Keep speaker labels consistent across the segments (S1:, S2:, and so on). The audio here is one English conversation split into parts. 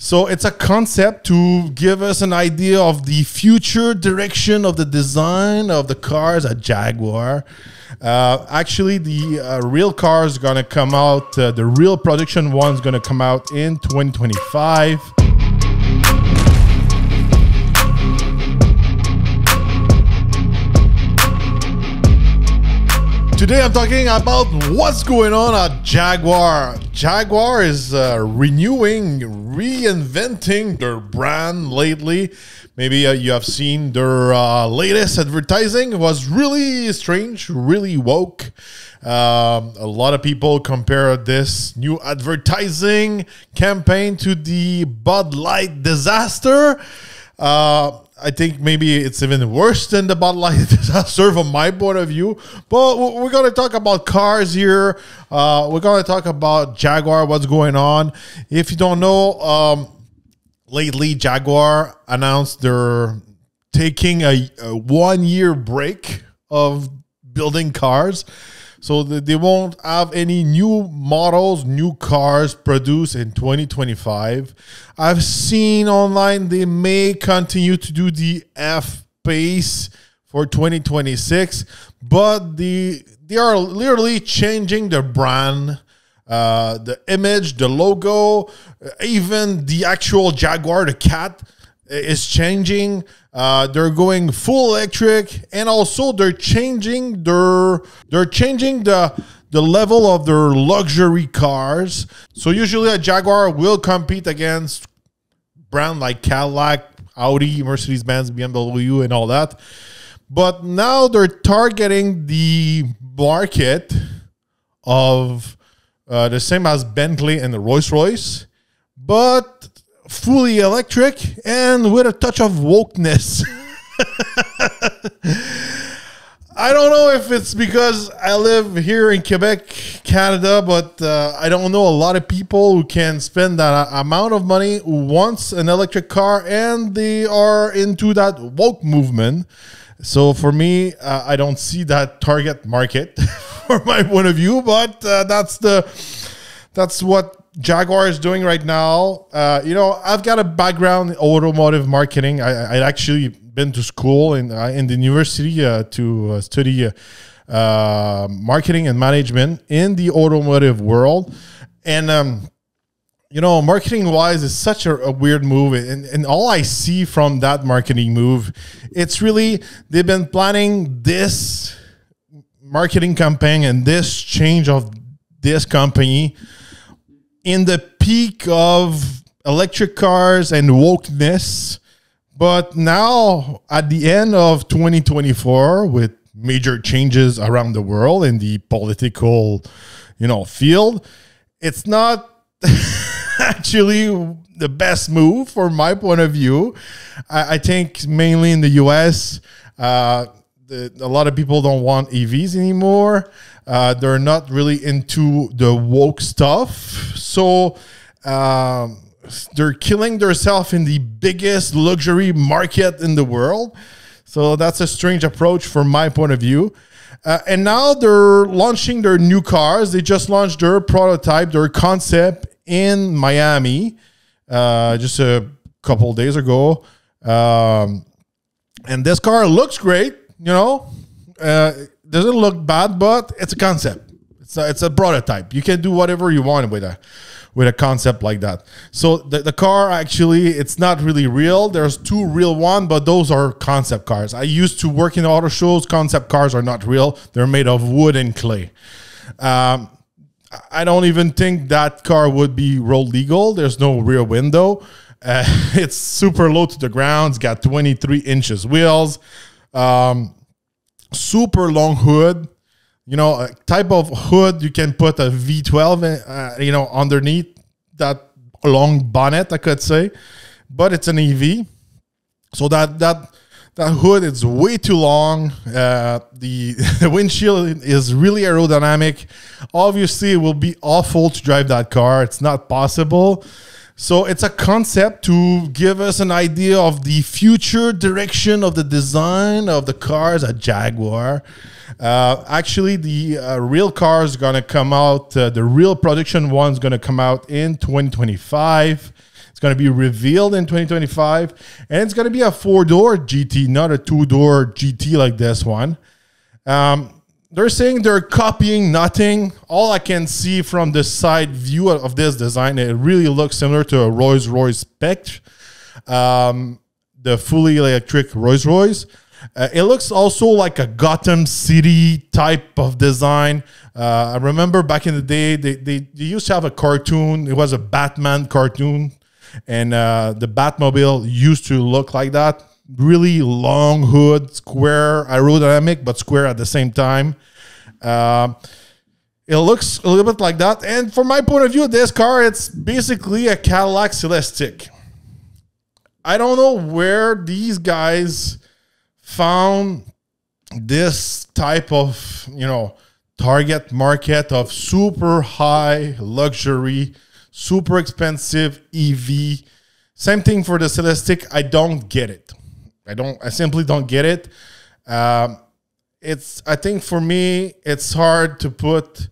S1: So it's a concept to give us an idea of the future direction of the design of the cars at Jaguar. Actually, the real car is going to come out, the real production one is going to come out in 2025. Today I'm talking about what's going on at Jaguar. Jaguar is reinventing their brand lately. Maybe you have seen their latest advertising. It was really strange, really woke. A lot of people compare this new advertising campaign to the Bud Light disaster. I think maybe it's even worse than the Bud Light disaster from my point of view. But we're going to talk about cars here. We're going to talk about Jaguar, what's going on. If you don't know, lately Jaguar announced they're taking a 1-year break of building cars. So they won't have any new models, new cars produced in 2025. I've seen online they may continue to do the F-Pace for 2026, but they are literally changing the brand, the image, the logo, even the actual Jaguar, the cat, is changing. They're going full electric, and also they're changing the level of their luxury cars. So usually a Jaguar will compete against brand like Cadillac, Audi, Mercedes-Benz, BMW, and all that. But now they're targeting the market of the same as Bentley and the Rolls-Royce, but fully electric and with a touch of wokeness. I don't know if it's because I live here in Quebec, Canada, but I don't know a lot of people who can spend that amount of money who wants an electric car, and they are into that woke movement. So for me, I don't see that target market from my point of view, but that's what Jaguar is doing right now. You know, I've got a background in automotive marketing. I'd actually been to school in the university to study marketing and management in the automotive world. And, you know, marketing wise is such a weird move. And all I see from that marketing move, it's really, they've been planning this marketing campaign and this change of this company in the peak of electric cars and wokeness. But now at the end of 2024, with major changes around the world in the political, you know, field, it's not actually the best move from my point of view. I think mainly in the US, a lot of people don't want EVs anymore. They're not really into the woke stuff. So they're killing themselves in the biggest luxury market in the world. So that's a strange approach from my point of view. And now they're launching their new cars. They just launched their prototype, their concept in Miami just a couple of days ago. And this car looks great, you know. Doesn't look bad, but it's a concept. It's a prototype. You can do whatever you want with a concept like that. So the car actually, it's not really real. There's two real ones, but those are concept cars. I used to work in auto shows. Concept cars are not real. They're made of wood and clay. I don't even think that car would be road legal. There's no rear window. It's super low to the ground. It's got 23 inches wheels. Super long hood, you know, a type of hood you can put a V12, you know, underneath that long bonnet, I could say, but it's an EV. So that hood is way too long. The windshield is really aerodynamic. Obviously, it will be awful to drive that car. It's not possible. So it's a concept to give us an idea of the future direction of the design of the cars at Jaguar. Actually, the real car is going to come out. The real production one is going to come out in 2025. going to be revealed in 2025. And it's going to be a 4-door GT, not a 2-door GT like this one. They're saying they're copying nothing. All I can see from the side view of this design, it really looks similar to a Rolls-Royce spec. The fully electric Rolls-Royce. It looks also like a Gotham City type of design. I remember back in the day, they used to have a cartoon. It was a Batman cartoon. And the Batmobile used to look like that. Really long hood, square, aerodynamic, but square at the same time. It looks a little bit like that. And from my point of view, this car, it's basically a Cadillac Celestiq. I don't know where these guys found this type of, target market of super high luxury, super expensive EV. Same thing for the Celestiq. I don't get it. I simply don't get it. I think for me, it's hard to put,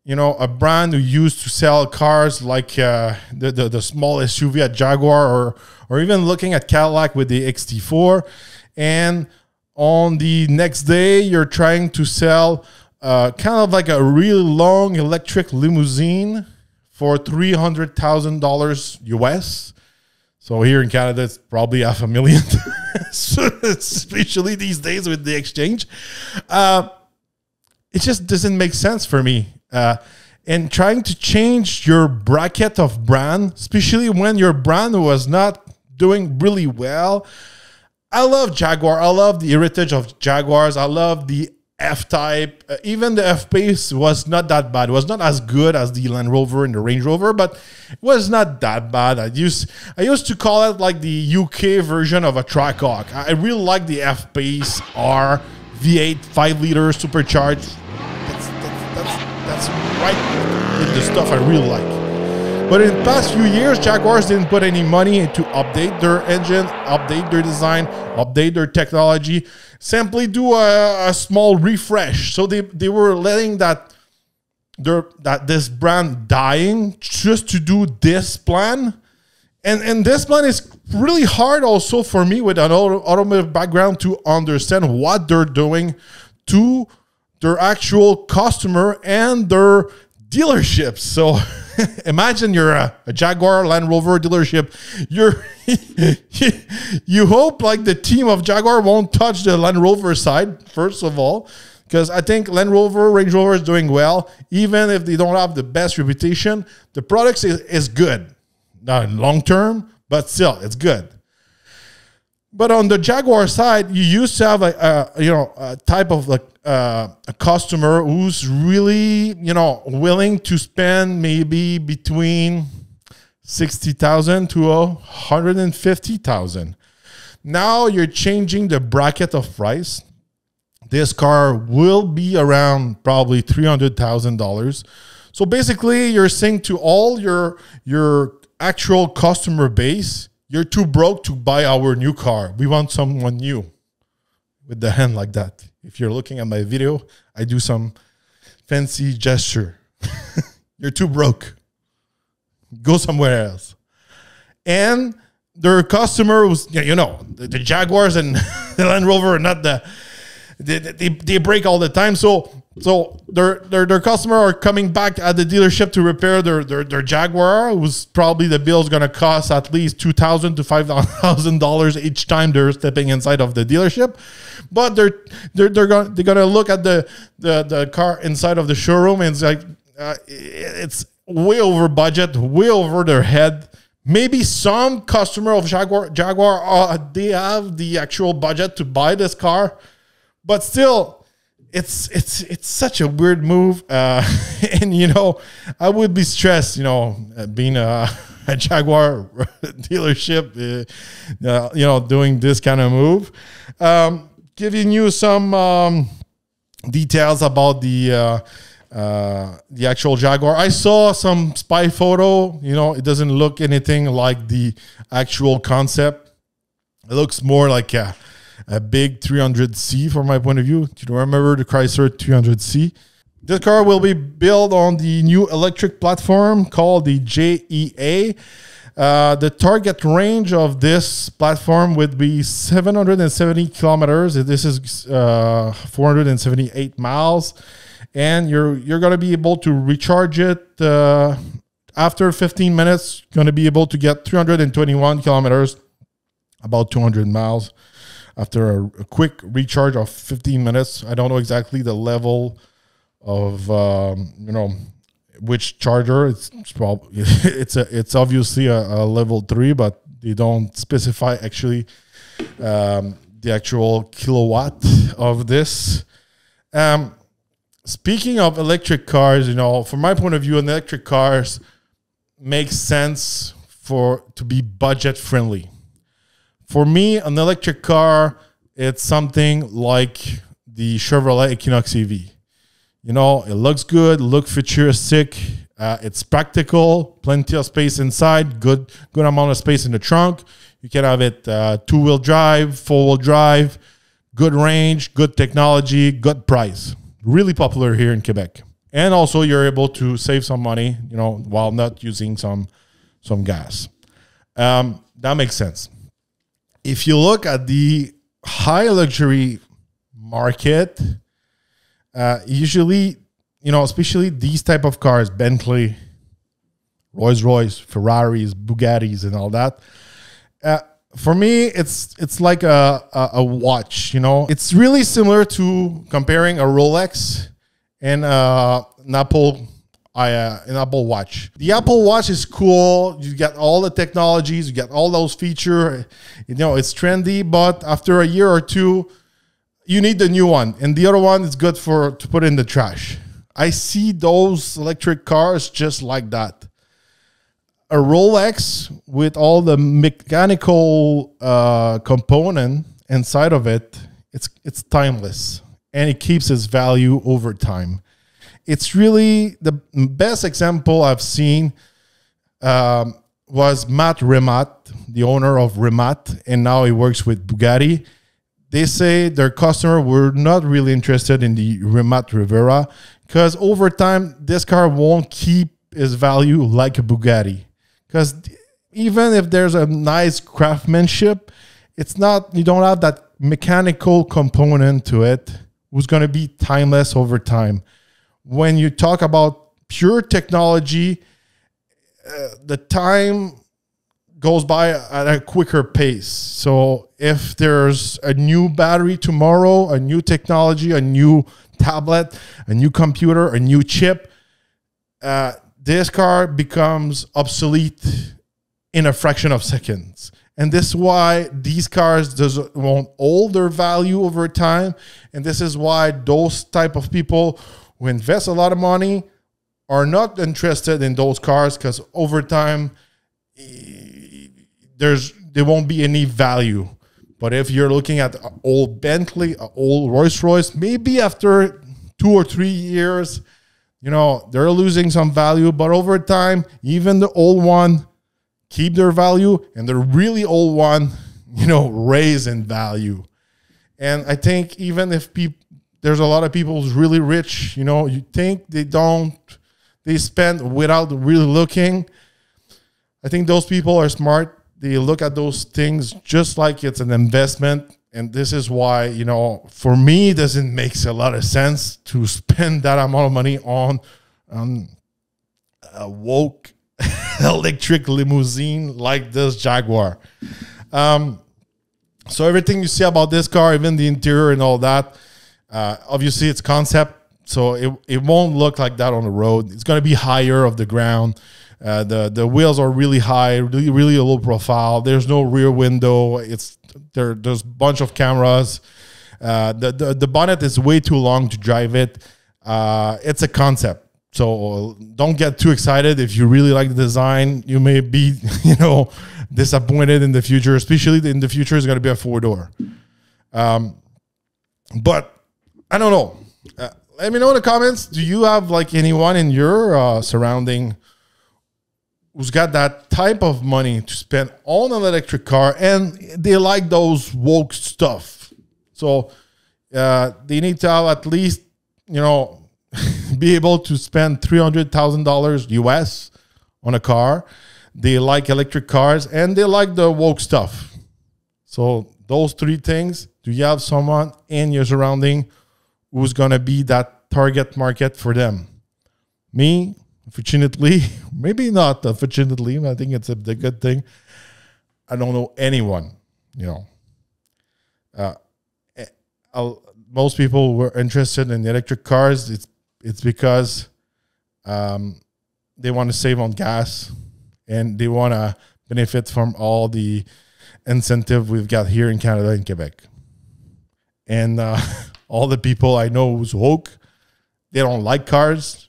S1: a brand who used to sell cars like the small SUV at Jaguar or even looking at Cadillac with the XT4. And on the next day, you're trying to sell kind of like a really long electric limousine for $300,000 US. So here in Canada, it's probably $500,000, especially these days with the exchange. It just doesn't make sense for me. And trying to change your bracket of brand, especially when your brand was not doing really well. I love Jaguar. I love the heritage of Jaguars. I love the F-Type. Even the F-Pace was not that bad. It was not as good as the Land Rover and the Range Rover, but it was not that bad. I used to call it like the UK version of a Trackhawk. I really like the F-Pace R V8 5-liter supercharged. That's right in the stuff I really like. But in the past few years, Jaguars didn't put any money into update their engine, update their design, update their technology, simply do a small refresh. So they were letting that this brand dying just to do this plan. And this plan is really hard also for me with an automotive background to understand what they're doing to their actual customer and their dealerships. So imagine you're a Jaguar Land Rover dealership. You hope like the team of Jaguar won't touch the Land Rover side, first of all, because I think Land Rover, Range Rover is doing well. Even if they don't have the best reputation, the product is good. Not in long term, but still, it's good. But on the Jaguar side, you used to have a type of like a customer who's really willing to spend maybe between $60,000 to $150,000. Now you're changing the bracket of price. This car will be around probably $300,000. So basically, you're saying to all your actual customer base, you're too broke to buy our new car. We want someone new. With the hand like that. If you're looking at my video, I do some fancy gesture. You're too broke. Go somewhere else. And their customer was, the Jaguars and the Land Rover are not they break all the time. So their customer are coming back at the dealership to repair their Jaguar, who's probably the bill is going to cost at least $2,000 to $5,000 each time they're stepping inside of the dealership. But they're gonna look at the car inside of the showroom, and it's like it's way over budget, way over their head. Maybe some customer of Jaguar they have the actual budget to buy this car. But still, it's such a weird move, and I would be stressed, being a Jaguar dealership, doing this kind of move. Giving you some details about the actual Jaguar. I saw some spy photo. It doesn't look anything like the actual concept. It looks more like a big 300C from my point of view. Do you remember the Chrysler 300C? This car will be built on the new electric platform called the JEA. The target range of this platform would be 770 kilometers. This is 478 miles. And you're going to be able to recharge it after 15 minutes. Going to be able to get 321 kilometers, about 200 miles after a quick recharge of 15 minutes. I don't know exactly the level of which charger. It's probably it's obviously a level 3, but they don't specify actually the actual kilowatt of this. Speaking of electric cars, from my point of view, an electric cars makes sense to be budget friendly. For me, an electric car, it's something like the Chevrolet Equinox EV. It looks good, look futuristic. It's practical, plenty of space inside, good amount of space in the trunk. You can have it 2-wheel drive, 4-wheel drive, good range, good technology, good price. Really popular here in Quebec. And also you're able to save some money, while not using some gas. That makes sense. If you look at the high luxury market, usually, especially these type of cars, Bentley, Rolls-Royce, Ferraris, Bugattis, and all that. For me, it's like a watch. It's really similar to comparing a Rolex and an Apple Watch. The Apple Watch is cool. You get all the technologies, you get all those features. It's trendy, but after a year or two, you need the new one, and the other one is good to put in the trash. I see those electric cars just like that. A Rolex with all the mechanical component inside of it, it's timeless, and it keeps its value over time. It's really the best example I've seen was Matt Remat, the owner of Remat, and now he works with Bugatti. They say their customer were not really interested in the Remat Rivera because over time, this car won't keep its value like a Bugatti. Because even if there's a nice craftsmanship, you don't have that mechanical component to it who's going to be timeless over time. When you talk about pure technology, the time goes by at a quicker pace. So if there's a new battery tomorrow, a new technology, a new tablet, a new computer, a new chip, this car becomes obsolete in a fraction of seconds. And this is why these cars won't hold their value over time. And this is why those type of people who invest a lot of money are not interested in those cars, because over time, there won't be any value. But if you're looking at an old Bentley, an old Rolls-Royce, maybe after 2 or 3 years, they're losing some value. But over time, even the old one keep their value, and the really old one, raise in value. And I think even if there's a lot of people who's really rich, you think they spend without really looking. I think those people are smart. They look at those things just like it's an investment. And this is why, for me, it doesn't make a lot of sense to spend that amount of money on a woke electric limousine like this Jaguar. So everything you see about this car, even the interior and all that, obviously it's concept. So it won't look like that on the road. It's going to be higher off the ground. The wheels are really high, really a low profile. There's no rear window. There's a bunch of cameras. The bonnet is way too long to drive it. It's a concept. So don't get too excited. If you really like the design, you may be, disappointed in the future, especially in the future, it's going to be a 4-door. But I don't know. Let me know in the comments. Do you have anyone in your surrounding who's got that type of money to spend on an electric car and they like those woke stuff? So they need to have at least, be able to spend $300,000 US on a car. they like electric cars, and they like the woke stuff. So those three things, do you have someone in your surrounding who's going to be that target market for them? Me, unfortunately, maybe not unfortunately, but I think it's a good thing. I don't know anyone, most people were interested in electric cars. It's because they want to save on gas, and they want to benefit from all the incentive we've got here in Canada and Quebec. And all the people I know who's woke, they don't like cars,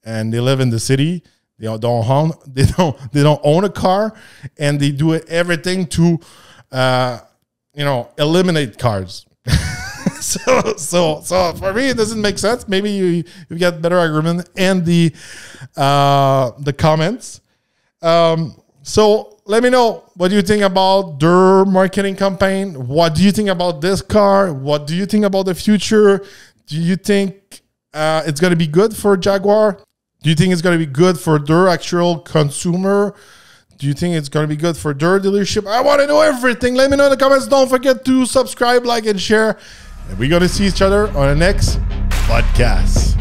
S1: and they live in the city. They don't own a car, and they do everything to eliminate cars. So for me, it doesn't make sense. Maybe you get better argument in the comments. So let me know, what do you think about their marketing campaign? What do you think about this car? What do you think about the future? Do you think it's going to be good for Jaguar? Do you think it's going to be good for their actual consumer? Do you think it's going to be good for their dealership? I want to know everything. Let me know in the comments. Don't forget to subscribe, like, and share. And we're going to see each other on the next podcast.